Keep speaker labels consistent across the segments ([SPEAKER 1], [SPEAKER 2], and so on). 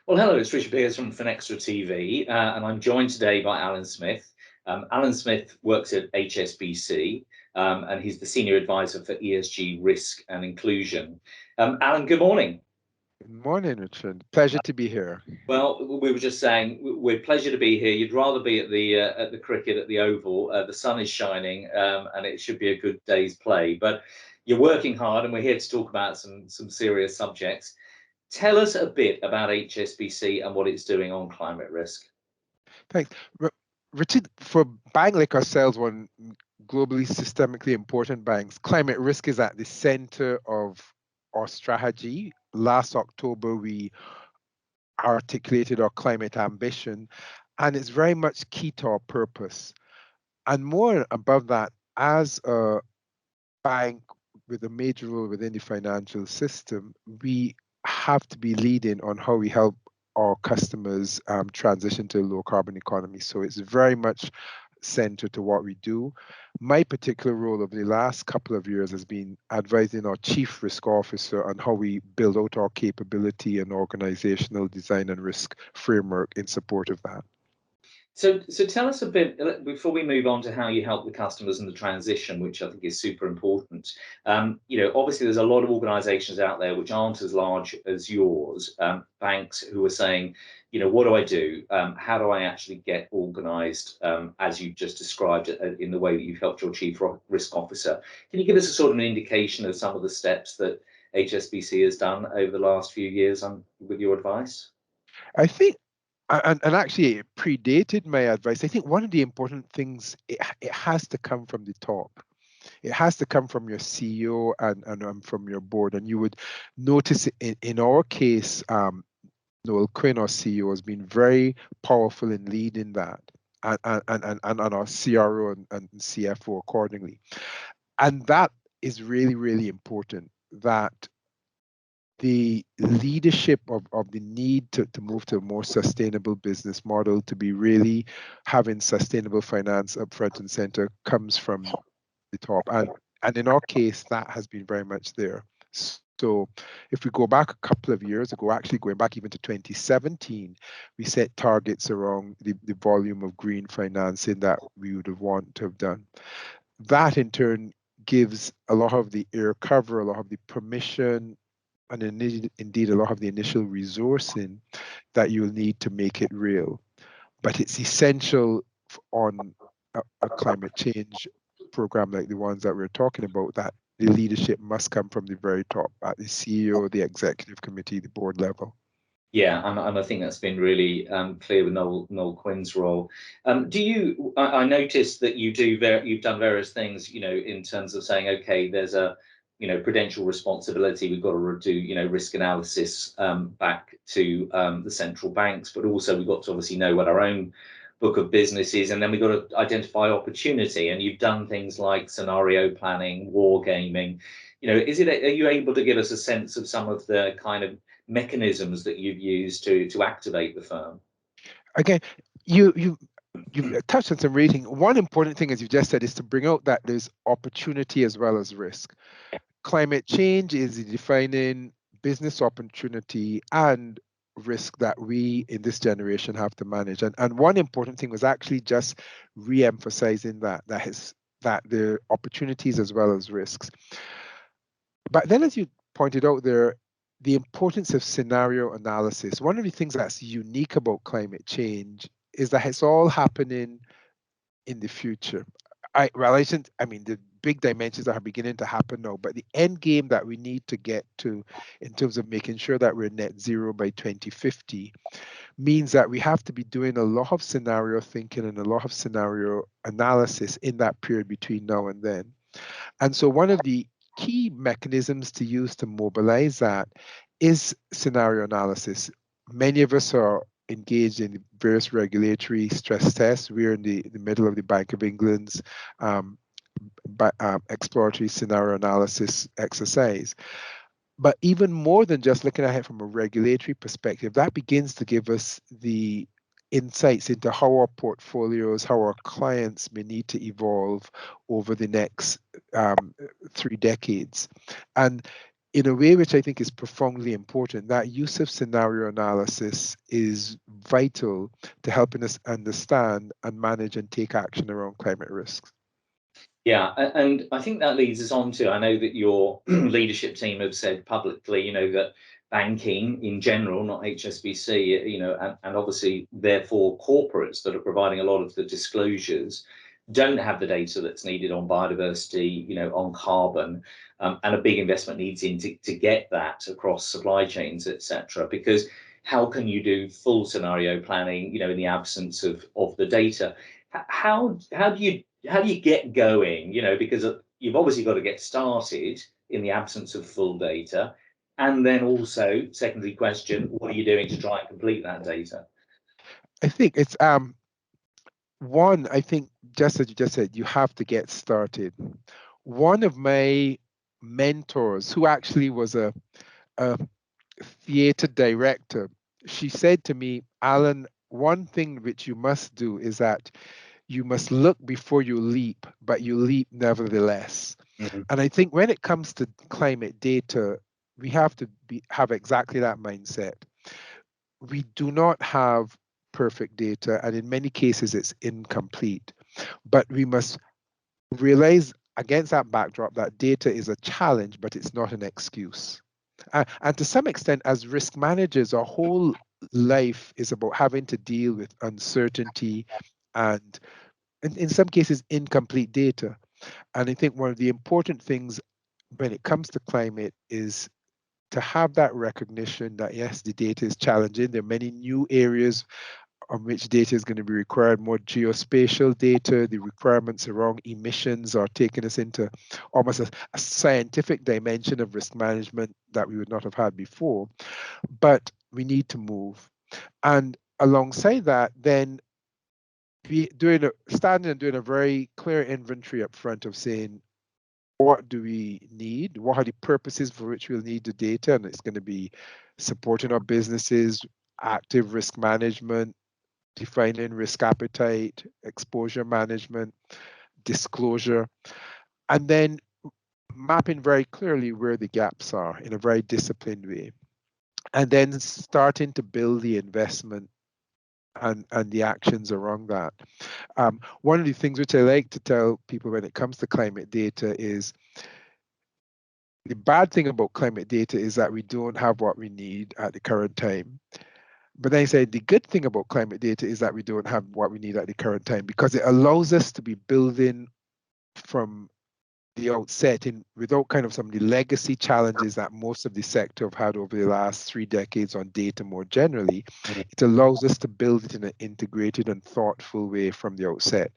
[SPEAKER 1] Well, hello, it's Richard Pearce from Finextra TV, and I'm joined today by Alan Smith. Alan Smith works at HSBC, and he's the Senior Advisor for ESG Risk and Inclusion. Alan, good morning.
[SPEAKER 2] Good morning, Richard. Pleasure to be here.
[SPEAKER 1] Well, we were just saying, we're pleasure to be here. You'd rather be at the cricket at the Oval. The sun is shining, and it should be a good day's play. But you're working hard, and we're here to talk about some serious subjects. Tell us a bit about HSBC and what it's doing on climate risk.
[SPEAKER 2] Thanks. Richard, for a bank like ourselves, one globally systemically important banks, climate risk is at the center of our strategy. Last October, we articulated our climate ambition, and it's very much key to our purpose. And more above that, as a bank with a major role within the financial system, we have to be leading on how we help our customers transition to a low carbon economy. So it's very much centered to what we do. My particular role over the last couple of years has been advising our chief risk officer on how we build out our capability and organizational design and risk framework in support of that.
[SPEAKER 1] So tell us a bit, before we move on to how you help the customers in the transition, which I think is super important. Obviously there's a lot of organizations out there which aren't as large as yours, banks who are saying, what do I do? How do I actually get organized, as you just described in the way that you've helped your chief risk officer? Can you give us a sort of an indication of some of the steps that HSBC has done over the last few years with your advice?
[SPEAKER 2] I think, and actually it predated my advice. I think one of the important things, it has to come from the top. It has to come from your CEO and from your board. And you would notice in our case, Noel Quinn, our CEO, has been very powerful in leading that, and our CRO and CFO accordingly. And that is really, really important, that the leadership of the need to move to a more sustainable business model, to be really having sustainable finance up front and center, comes from the top. And in our case, that has been very much there. So if we go back a couple of years ago, actually going back even to 2017, we set targets around the volume of green financing that we would have wanted to have done. That in turn gives a lot of the air cover, a lot of the permission, and indeed a lot of the initial resourcing that you'll need to make it real. But it's essential on a climate change program like the ones that we're talking about, that the leadership must come from the very top, at the CEO, the executive committee, the board level.
[SPEAKER 1] Yeah, and I think that's been really clear with Noel Quinn's role. I noticed that you've done various things, in terms of saying, okay, there's a prudential responsibility. We've got to do, risk analysis back to the central banks, but also we've got to obviously know what our own book of business is, and then we've got to identify opportunity. And you've done things like scenario planning, war gaming. Are you able to give us a sense of some of the kind of mechanisms that you've used to activate the firm?
[SPEAKER 2] Again, you've touched on some rating. One important thing, as you just said, is to bring out that there's opportunity as well as risk. Climate change is defining business opportunity and risk that we in this generation have to manage. And one important thing was actually just re-emphasizing that there are opportunities as well as risks. But then, as you pointed out there, the importance of scenario analysis. One of the things that's unique about climate change is that it's all happening in the future. The big dimensions are beginning to happen now, but the end game that we need to get to in terms of making sure that we're net zero by 2050 means that we have to be doing a lot of scenario thinking and a lot of scenario analysis in that period between now and then. And so one of the key mechanisms to use to mobilize that is scenario analysis. Many of us are engaged in various regulatory stress tests. We're in the middle of the Bank of England's exploratory scenario analysis exercise. But even more than just looking at it from a regulatory perspective, that begins to give us the insights into how our portfolios, how our clients may need to evolve over the next 3 decades. And in a way which I think is profoundly important. That use of scenario analysis is vital to helping us understand and manage and take action around climate risks.
[SPEAKER 1] Yeah, and I think that leads us on to, I know that your leadership team have said publicly, that banking in general, not HSBC, and obviously therefore corporates that are providing a lot of the disclosures don't have the data that's needed on biodiversity, on carbon, and a big investment needs to get that across supply chains, etc. Because how can you do full scenario planning, in the absence of the data? How do you get going? Because you've obviously got to get started in the absence of full data, and then also secondary question: what are you doing to try and complete that data?
[SPEAKER 2] I think it's one. I think just as you just said, you have to get started. One of my mentors, who actually was a theater director, she said to me, Alan, one thing which you must do is that you must look before you leap, but you leap nevertheless.
[SPEAKER 1] Mm-hmm.
[SPEAKER 2] And I think when it comes to climate data, we have to have exactly that mindset. We do not have perfect data, and in many cases, it's incomplete. But we must realize against that backdrop that data is a challenge, but it's not an excuse. And to some extent, as risk managers, our whole life is about having to deal with uncertainty and, in some cases, incomplete data. And I think one of the important things when it comes to climate is to have that recognition that, yes, the data is challenging. There are many new areas on which data is going to be required, more geospatial data. The requirements around emissions are taking us into almost a scientific dimension of risk management that we would not have had before. But we need to move. And alongside that, then standing and doing a very clear inventory up front of saying, what do we need? What are the purposes for which we'll need the data? And it's going to be supporting our businesses, active risk management, defining risk appetite, exposure management, disclosure, and then mapping very clearly where the gaps are in a very disciplined way. And then starting to build the investment and the actions around that. One of the things which I like to tell people when it comes to climate data is the bad thing about climate data is that we don't have what we need at the current time. But then I say the good thing about climate data is that we don't have what we need at the current time because it allows us to be building from the outset without kind of some of the legacy challenges that most of the sector have had over the last 3 decades on data more generally. It allows us to build it in an integrated and thoughtful way from the outset.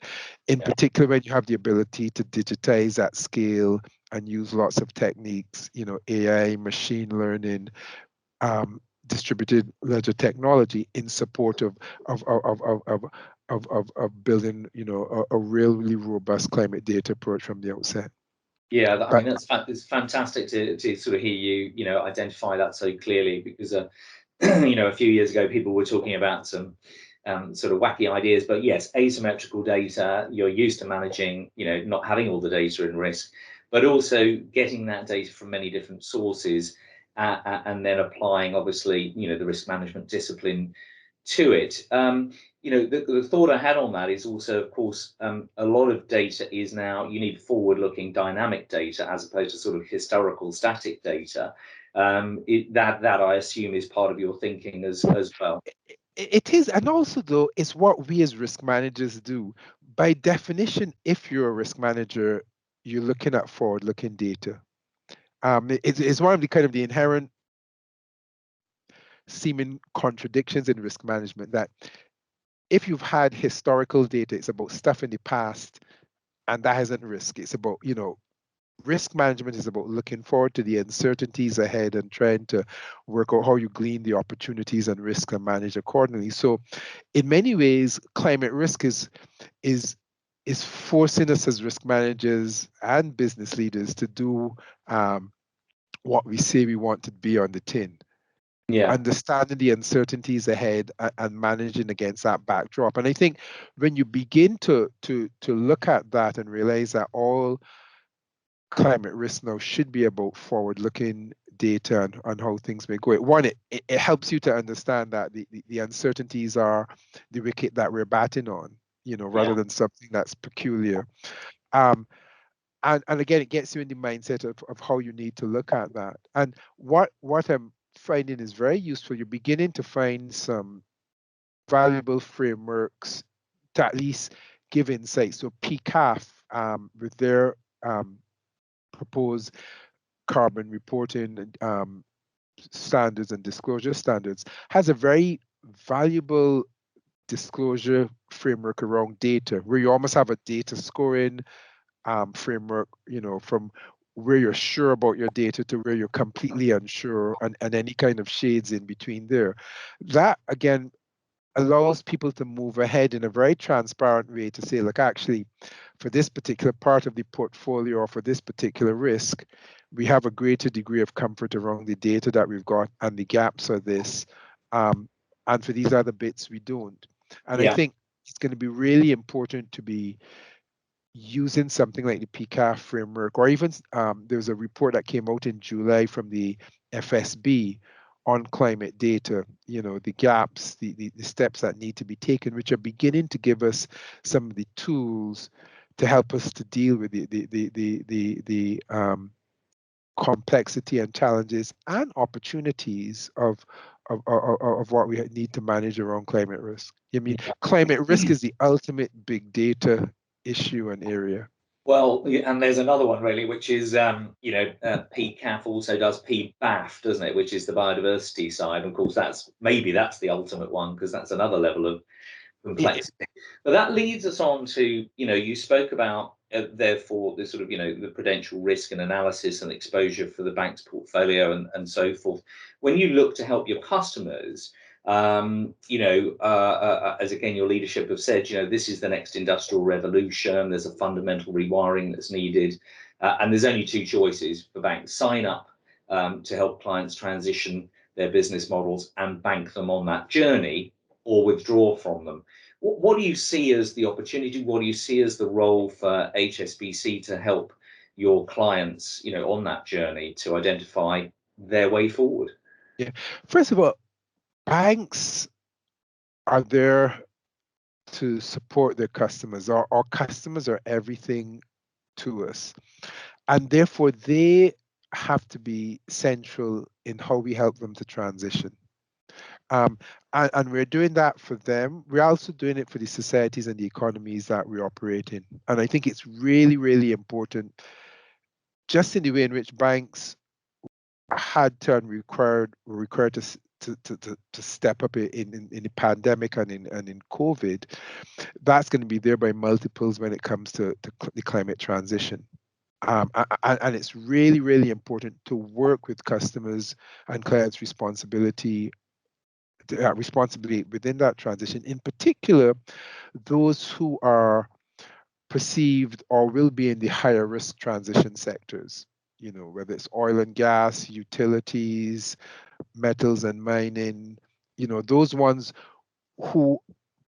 [SPEAKER 2] In particular, when you have the ability to digitize at scale and use lots of techniques, AI, machine learning, distributed ledger technology in support of building, a really robust climate data approach from the outset.
[SPEAKER 1] Yeah, I mean it's fantastic to sort of hear you, identify that so clearly because a few years ago people were talking about some sort of wacky ideas, but yes, asymmetrical data. You're used to managing, not having all the data in risk, but also getting that data from many different sources and then applying, obviously, the risk management discipline to it. The thought I had on that is also, of course, a lot of data is now, you need forward-looking dynamic data as opposed to sort of historical static data. That I assume is part of your thinking as well.
[SPEAKER 2] It is, and also though, it's what we as risk managers do. By definition, if you're a risk manager, you're looking at forward-looking data. It's one of the kind of the inherent seeming contradictions in risk management that if you've had historical data, it's about stuff in the past, and that isn't risk. It's about, risk management is about looking forward to the uncertainties ahead and trying to work out how you glean the opportunities and risks and manage accordingly. So in many ways, climate risk is forcing us as risk managers and business leaders to do what we say we want to be on the tin.
[SPEAKER 1] Yeah.
[SPEAKER 2] Understanding the uncertainties ahead and managing against that backdrop. And I think when you begin to look at that and realize that all climate risk now should be about forward-looking data and how things may go. One, it helps you to understand that the uncertainties are the wicket that we're batting on, rather than something that's peculiar. And again, it gets you in the mindset of how you need to look at that. And what I'm finding is very useful. You're beginning to find some valuable frameworks to at least give insight. So PCAF, with their proposed carbon reporting standards and disclosure standards, has a very valuable disclosure framework around data, where you almost have a data scoring framework, from where you're sure about your data to where you're completely unsure, and any kind of shades in between there. That, again, allows people to move ahead in a very transparent way to say, look, actually, for this particular part of the portfolio or for this particular risk, we have a greater degree of comfort around the data that we've got, and the gaps are this. And for these other bits, we don't. And I think it's going to be really important to be using something like the PCAF framework, or even there's a report that came out in July from the FSB on climate data, the gaps, the steps that need to be taken, which are beginning to give us some of the tools to help us to deal with the complexity and challenges and opportunities of what we need to manage around climate risk. I mean, climate risk is the ultimate big data issue and area.
[SPEAKER 1] Well, and there's another one really, which is, PCAF also does PBAF, doesn't it? Which is the biodiversity side. Of course, that's the ultimate one, because that's another level of complexity. But that leads us on to, you spoke about, therefore, the sort of, the prudential risk and analysis and exposure for the bank's portfolio and so forth. When you look to help your customers, as again your leadership have said, this is the next industrial revolution. There's a fundamental rewiring that's needed, and there's only two choices for banks: sign up to help clients transition their business models and bank them on that journey, or withdraw from them. What do you see as the opportunity? What do you see as the role for HSBC to help your clients, on that journey to identify their way forward?
[SPEAKER 2] Yeah, first of all, banks are there to support their customers. Our customers are everything to us, and therefore they have to be central in how we help them to transition. And we're doing that for them. We're also doing it for the societies and the economies that we operate in. And I think it's really, really important, just in the way in which banks had to and were required to step up in the pandemic and in COVID. That's going to be there by multiples when it comes to the climate transition. And it's really, really important to work with customers and clients' responsibility within that transition, in particular, those who are perceived or will be in the higher risk transition sectors, whether it's oil and gas, utilities, metals and mining, those ones who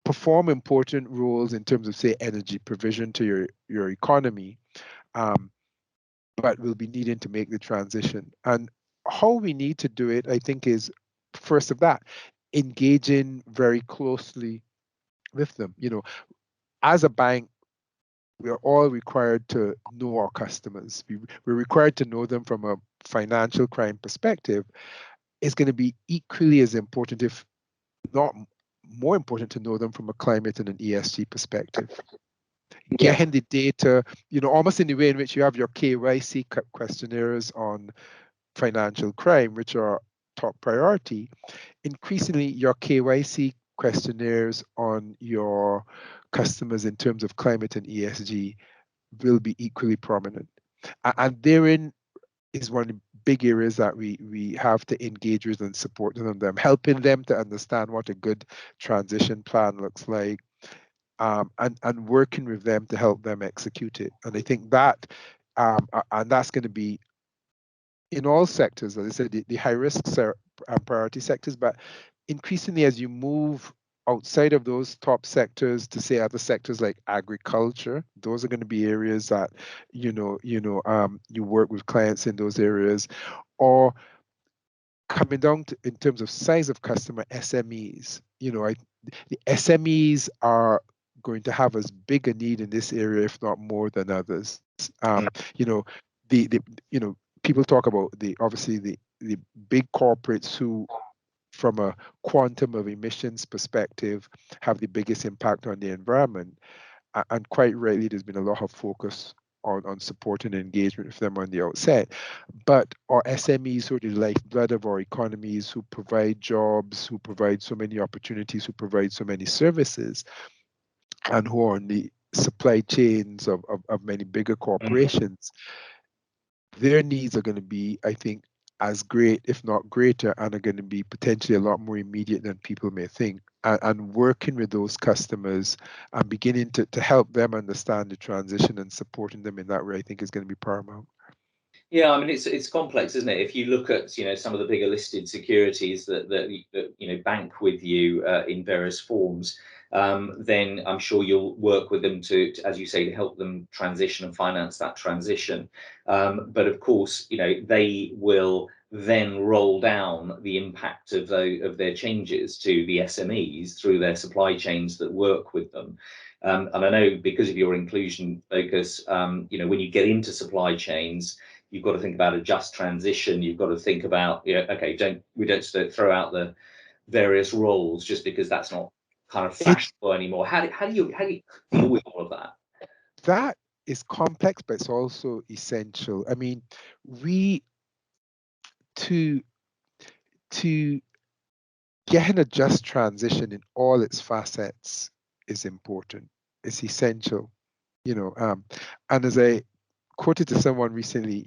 [SPEAKER 2] perform important roles in terms of, say, energy provision to your economy, but will be needing to make the transition. And how we need to do it, I think, is first of that, engaging very closely with them. As a bank, we are all required to know our customers. We're required to know them from a financial crime perspective. It's going to be equally as important, if not more important, to know them from a climate and an ESG perspective. Getting the data, almost in the way in which you have your KYC questionnaires on financial crime, which are top priority, increasingly your KYC questionnaires on your customers in terms of climate and ESG will be equally prominent. And therein is one of the big areas that we have to engage with and support them, helping them to understand what a good transition plan looks like, and working with them to help them execute it. And I think that, and that's going to be in all sectors, as I said, the high risk priority sectors, but increasingly as you move outside of those top sectors to, say, other sectors like agriculture, those are going to be areas that you work with clients in those areas, or coming down to, in terms of size of customer, SMEs. The SMEs are going to have as big a need in this area, if not more than others. You know, the people talk about obviously the big corporates who, from a quantum of emissions perspective, have the biggest impact on the environment. And quite rightly, there's been a lot of focus on support and engagement with them on the outset. But our SMEs, who are the lifeblood of our economies, who provide jobs, who provide so many opportunities, who provide so many services, and who are on the supply chains of many bigger corporations, their needs are going to be, I think, as great, if not greater, and are going to be potentially a lot more immediate than people may think. And working with those customers and beginning to help them understand the transition and supporting them in that way, I think is going to be paramount.
[SPEAKER 1] Yeah, I mean it's complex, isn't it? If you look at some of the bigger listed securities that bank with you in various forms, then I'm sure you'll work with them to, as you say, to help them transition and finance that transition. But of course, they will then roll down the impact of their changes to the SMEs through their supply chains that work with them. And I know because of your inclusion focus, when you get into supply chains, you've got to think about a just transition. You've got to think about, okay, we don't throw out the various roles just because that's not kind of fashionable anymore. How do you deal with all of that?
[SPEAKER 2] That is complex, but it's also essential. I mean, to get a just transition in all its facets is important. It's essential, and as I quoted to someone recently,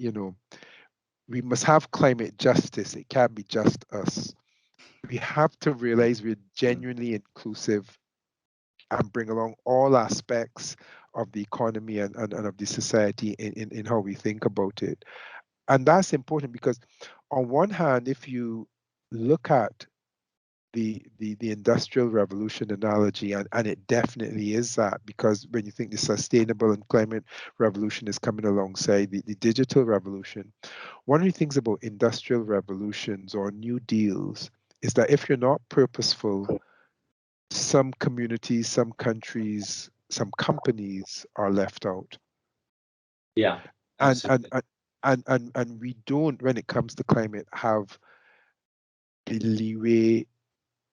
[SPEAKER 2] we must have climate justice. It can't be just us. We have to realize we're genuinely inclusive and bring along all aspects of the economy and of the society in how we think about it. And that's important because on one hand, if you look at the industrial revolution analogy, and it definitely is that, because when you think the sustainable and climate revolution is coming alongside the digital revolution, one of the things about industrial revolutions or new deals is that if you're not purposeful, some communities, some countries, some companies are left out.
[SPEAKER 1] Yeah, absolutely.
[SPEAKER 2] And we don't, when it comes to climate, have the leeway,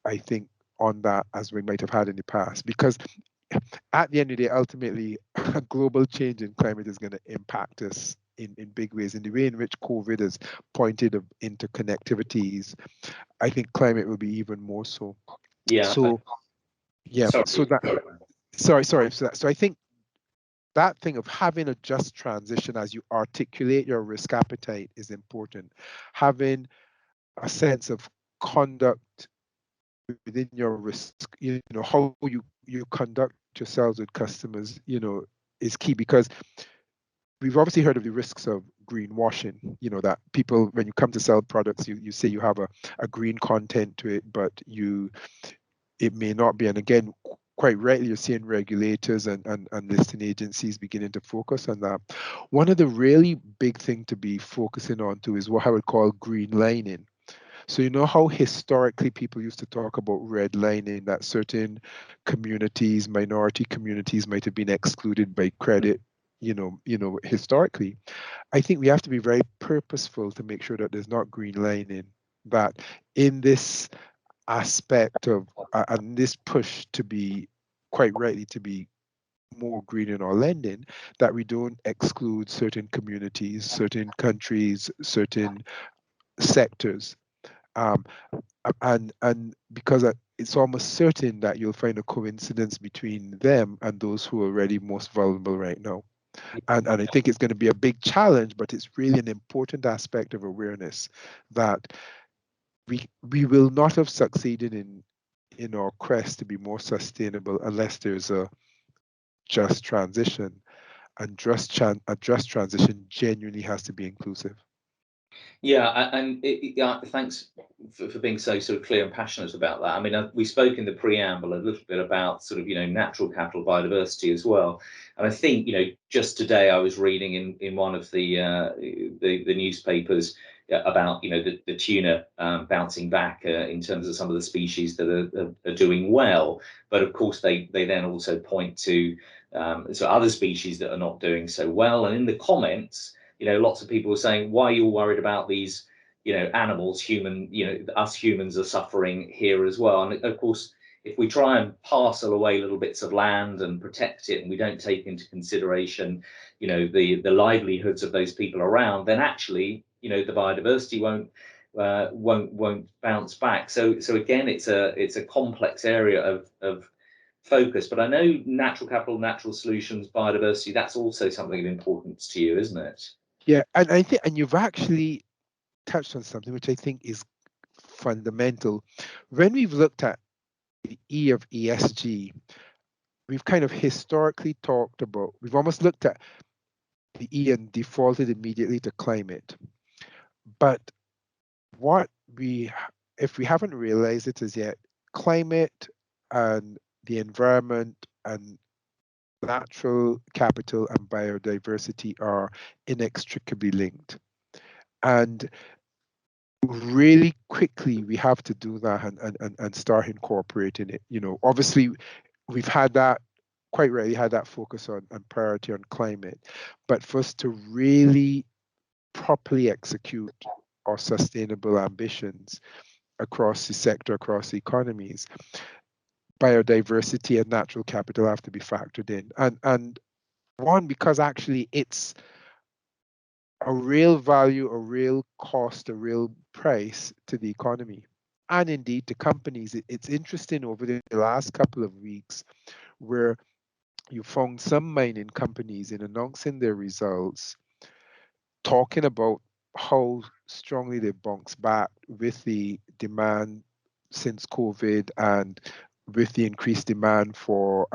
[SPEAKER 2] I think, on that as we might have had in the past, because at the end of the day, ultimately, a global change in climate is going to impact us in big ways. In the way in which COVID has pointed of interconnectivities, I think climate will be even more so.
[SPEAKER 1] Yeah.
[SPEAKER 2] So, yeah.
[SPEAKER 1] Sorry.
[SPEAKER 2] So I think that thing of having a just transition as you articulate your risk appetite is important. Having a sense of conduct within your risk, how you conduct yourselves with customers, is key, because we've obviously heard of the risks of greenwashing, that people, when you come to sell products, you say you have a green content to it, but it may not be. And again, quite rightly, you're seeing regulators and listing agencies beginning to focus on that. One of the really big thing to be focusing on too is what I would call green lining. So you know how historically people used to talk about redlining, that certain communities, minority communities, might have been excluded by credit, historically. I think we have to be very purposeful to make sure that there's not green lining, that in this aspect of and this push to be, quite rightly, to be more green in our lending, that we don't exclude certain communities, certain countries, certain sectors. Um, and because it's almost certain that you'll find a coincidence between them and those who are already most vulnerable right now. And I think it's going to be a big challenge, but it's really an important aspect of awareness that we will not have succeeded in our quest to be more sustainable unless there's a just transition. And a just transition genuinely has to be inclusive.
[SPEAKER 1] Yeah, and thanks for being so sort of clear and passionate about that. I mean, we spoke in the preamble a little bit about sort of natural capital biodiversity as well, and I think just today I was reading in one of the newspapers, about the tuna bouncing back in terms of some of the species that are doing well, but of course they then also point to other species that are not doing so well. And in the comments, lots of people are saying, why are you worried about these animals? Us humans are suffering here as well. And of course, if we try and parcel away little bits of land and protect it, and we don't take into consideration, the livelihoods of those people around, then actually, the biodiversity won't bounce back. So again, it's a complex area of focus. But I know natural capital, natural solutions, biodiversity, that's also something of importance to you, isn't it?
[SPEAKER 2] Yeah, and I think, and you've actually touched on something which I think is fundamental. When we've looked at the E of ESG, we've kind of historically talked about, we've almost looked at the E and defaulted immediately to climate. But if we haven't realized it as yet, climate and the environment and natural capital and biodiversity are inextricably linked. And really quickly we have to do that and start incorporating it. Obviously we've had that, quite rightly had that focus on priority on climate, but for us to really properly execute our sustainable ambitions across the sector, across the economies, biodiversity and natural capital have to be factored in. And one, because actually it's a real value, a real cost, a real price to the economy and indeed to companies. It's interesting over the last couple of weeks where you found some mining companies in announcing their results talking about how strongly they bounced back with the demand since COVID and with the increased demand for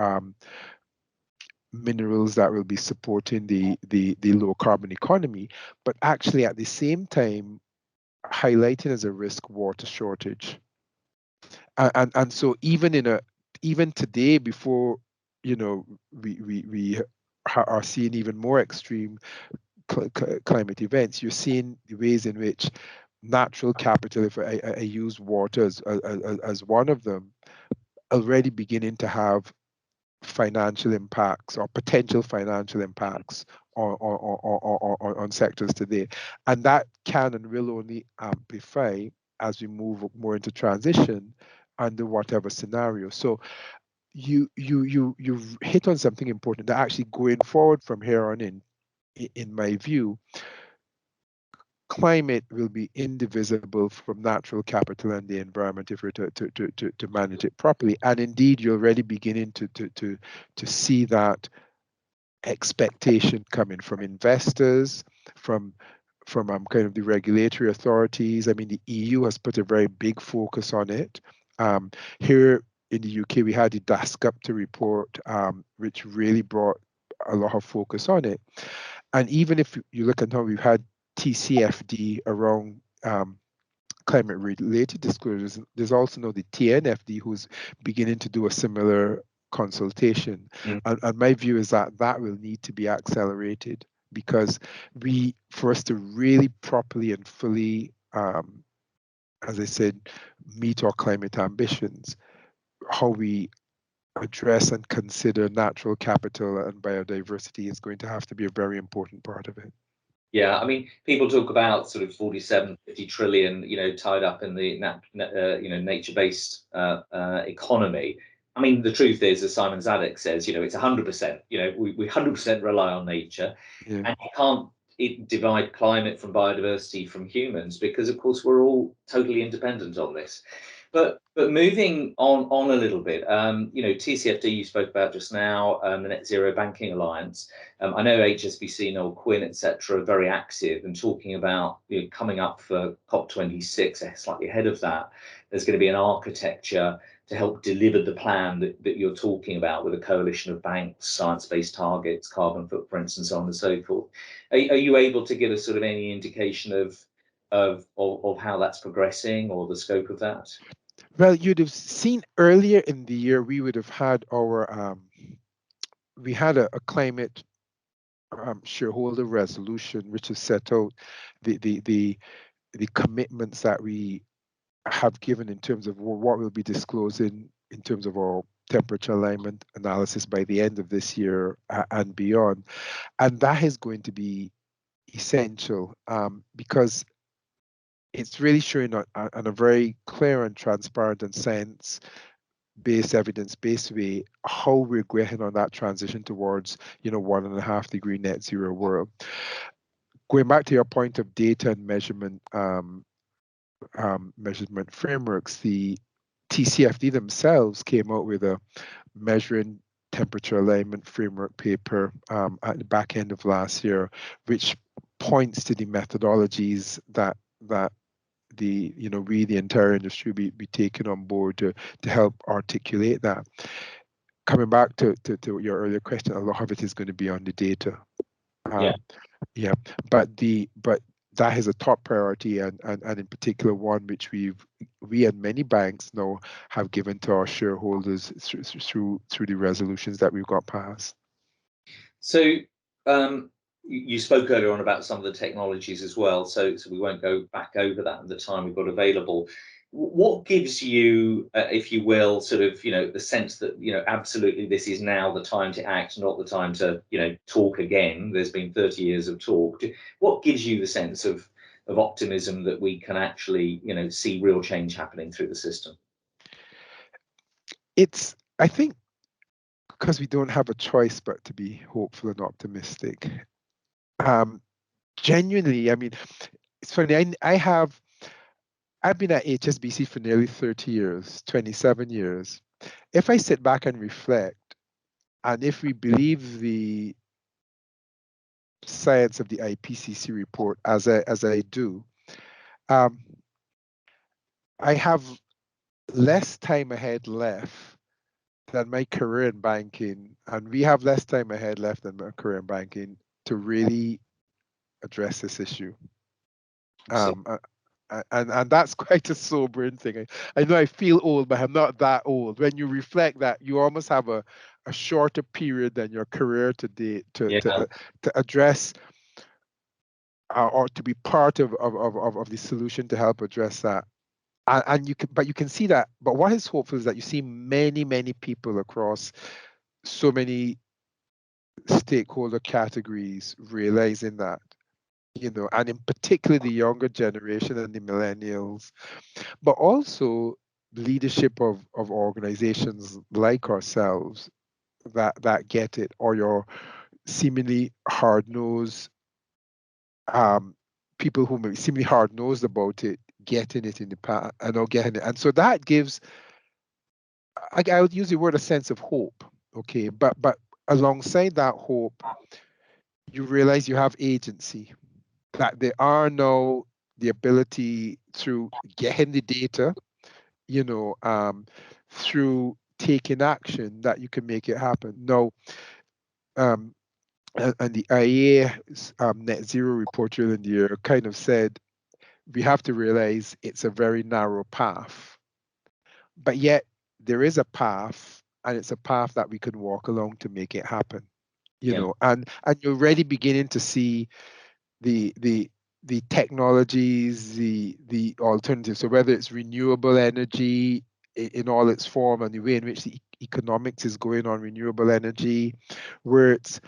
[SPEAKER 2] minerals that will be supporting the low carbon economy, but actually at the same time highlighting as a risk water shortage. And so even today, before we are seeing even more extreme climate events, you're seeing the ways in which natural capital, if I use water as one of them, already beginning to have financial impacts or potential financial impacts on sectors today. And that can and will only amplify as we move more into transition under whatever scenario. So you hit on something important, that actually going forward from here on in my view, climate will be indivisible from natural capital and the environment if we're to manage it properly. And indeed, you're already beginning to see that expectation coming from investors, from kind of the regulatory authorities. I mean, the EU has put a very big focus on it. Here in the UK, we had the Dasgupta report, which really brought a lot of focus on it. And even if you look at how we've had TCFD around climate-related disclosures, there's also now the TNFD who's beginning to do a similar consultation. And my view is that will need to be accelerated, because for us to really properly and fully, as I said, meet our climate ambitions, how we address and consider natural capital and biodiversity is going to have to be a very important part of it.
[SPEAKER 1] Yeah, I mean, people talk about sort of 47, 50 trillion, tied up in the nature-based economy. I mean, the truth is, as Simon Zadek says, it's 100%. We 100% rely on nature,
[SPEAKER 2] Yeah.
[SPEAKER 1] and you can't divide climate from biodiversity from humans, because, of course, we're all totally independent on this. But moving on a little bit, TCFD you spoke about just now, the Net Zero Banking Alliance. I know HSBC, Noel Quinn, etc., are very active and talking about coming up for COP26, slightly ahead of that. There's going to be an architecture to help deliver the plan that you're talking about, with a coalition of banks, science-based targets, carbon footprints, and so on and so forth. Are you able to give us sort of any indication of how that's progressing, or the scope of that?
[SPEAKER 2] Well, you'd have seen earlier in the year, we would have had our, we had a climate shareholder resolution, which has set out the the commitments that we have given in terms of what we'll be disclosing in terms of our temperature alignment analysis by the end of this year and beyond. And that is going to be essential because it's really showing on a very clear and transparent and science-based, evidence-based way how we're going on that transition towards, 1.5-degree net zero world. Going back to your point of data and measurement frameworks, the TCFD themselves came out with a measuring temperature alignment framework paper at the back end of last year, which points to the methodologies that we, the entire industry, be taken on board to help articulate that. Coming back to your earlier question, a lot of it is going to be on the data. Yeah, but that is a top priority, and in particular one which we and many banks now have given to our shareholders through the resolutions that we've got passed.
[SPEAKER 1] So you spoke earlier on about some of the technologies as well, so we won't go back over that in the time we've got available. What gives you, if you will, sort of, the sense that, absolutely this is now the time to act, not the time to, talk again? There's been 30 years of talk. What gives you the sense of optimism that we can actually, see real change happening through the system?
[SPEAKER 2] It's, I think, because we don't have a choice but to be hopeful and optimistic. Genuinely, I mean, it's funny, I've been at HSBC for nearly 30 years, 27 years. If I sit back and reflect, and if we believe the science of the IPCC report as I do, I have less time ahead left than my career in banking, and we have less time ahead left than my career in banking to really address this issue. And that's quite a sobering thing. I know I feel old, but I'm not that old. When you reflect that, you almost have a shorter period than your career to date to address or to be part of the solution to help address that. And you can see that. But what is hopeful is that you see many people across so many stakeholder categories realizing that. And in particular the younger generation and the millennials, but also leadership of organizations like ourselves that get it, or your seemingly hard-nosed people who may be seemingly hard-nosed about it, getting it in the past and not getting it. And so that gives, I would use the word, a sense of hope, okay? But alongside that hope, you realize you have agency, that there are now the ability through getting the data, through taking action, that you can make it happen. Now, and the IEA net zero report earlier in the year kind of said, we have to realize it's a very narrow path, but yet there is a path, and it's a path that we can walk along to make it happen. And you're already beginning to see the technologies, the alternatives. So whether it's renewable energy in all its form, and the way in which the economics is going on renewable energy, where it's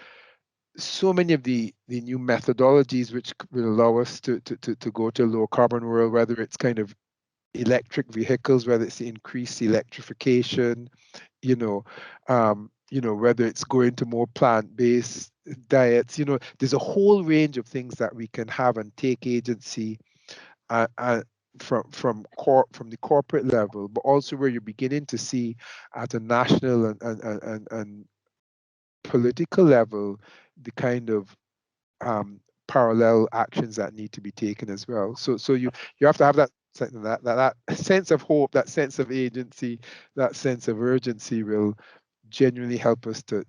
[SPEAKER 2] so many of the new methodologies which will allow us to go to a low carbon world, whether it's kind of electric vehicles, whether it's increased electrification, whether it's going to more plant-based diets, there's a whole range of things that we can have and take agency from the corporate level, but also where you're beginning to see at a national and political level the kind of parallel actions that need to be taken as well. So you have to have that sense of hope, that sense of agency, that sense of urgency will genuinely help us to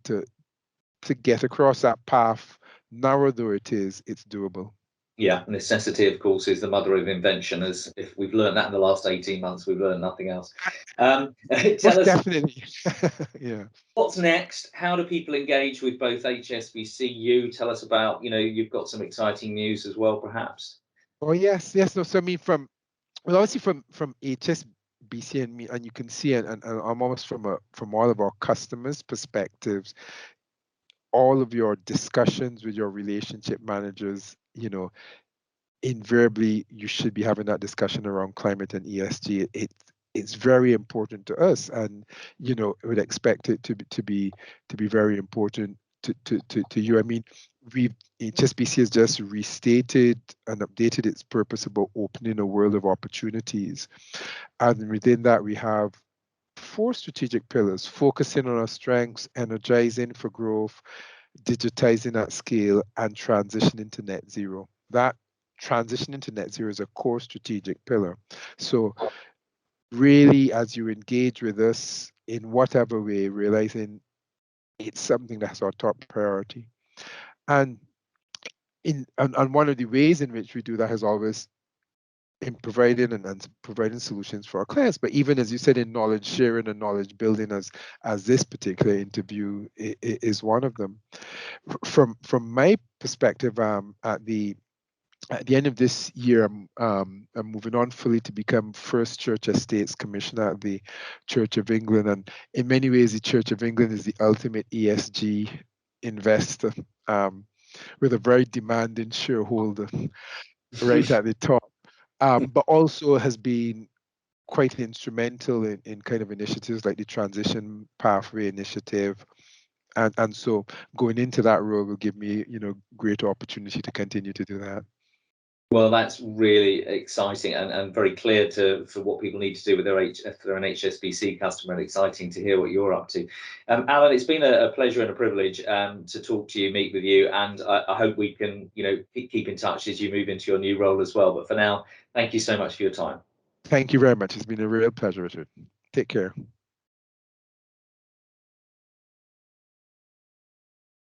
[SPEAKER 2] get across that path. Narrow though it is, it's doable.
[SPEAKER 1] Yeah, necessity, of course, is the mother of invention. As if we've learned that in the last 18 months, we've learned nothing else. Tell us,
[SPEAKER 2] definitely. Yeah.
[SPEAKER 1] What's next? How do people engage with both HSBC? Tell us about, you've got some exciting news as well, perhaps.
[SPEAKER 2] Oh yes. No, so I mean, well, obviously from HSBC and me, and you can see, and I'm almost from all of our customers' perspectives, all of your discussions with your relationship managers, invariably you should be having that discussion around climate and ESG. It's very important to us, and I would expect it to be very important to you. I mean, we HSBC has just restated and updated its purpose about opening a world of opportunities, and within that we have 4 strategic pillars: focusing on our strengths, energizing for growth, digitizing at scale, and transitioning to net zero. That transitioning to net zero is a core strategic pillar. So really, as you engage with us in whatever way, realizing it's something that's our top priority. And and one of the ways in which we do that is always in providing and providing solutions for our clients, but even as you said, in knowledge sharing and knowledge building, as this particular interview is one of them. From my perspective, at the end of this year, I'm moving on fully to become first Church Estates Commissioner at the Church of England. And in many ways, the Church of England is the ultimate ESG investor, with a very demanding shareholder right at the top, but also has been quite instrumental in kind of initiatives like the Transition Pathway Initiative. And so going into that role will give me, greater opportunity to continue to do that.
[SPEAKER 1] Well, that's really exciting and very clear for what people need to do with if they're an HSBC customer, and exciting to hear what you're up to. Alan, it's been a pleasure and a privilege to talk to you, meet with you, and I hope we can, keep in touch as you move into your new role as well. But for now, thank you so much for your time.
[SPEAKER 2] Thank you very much. It's been a real pleasure, Richard. Take care.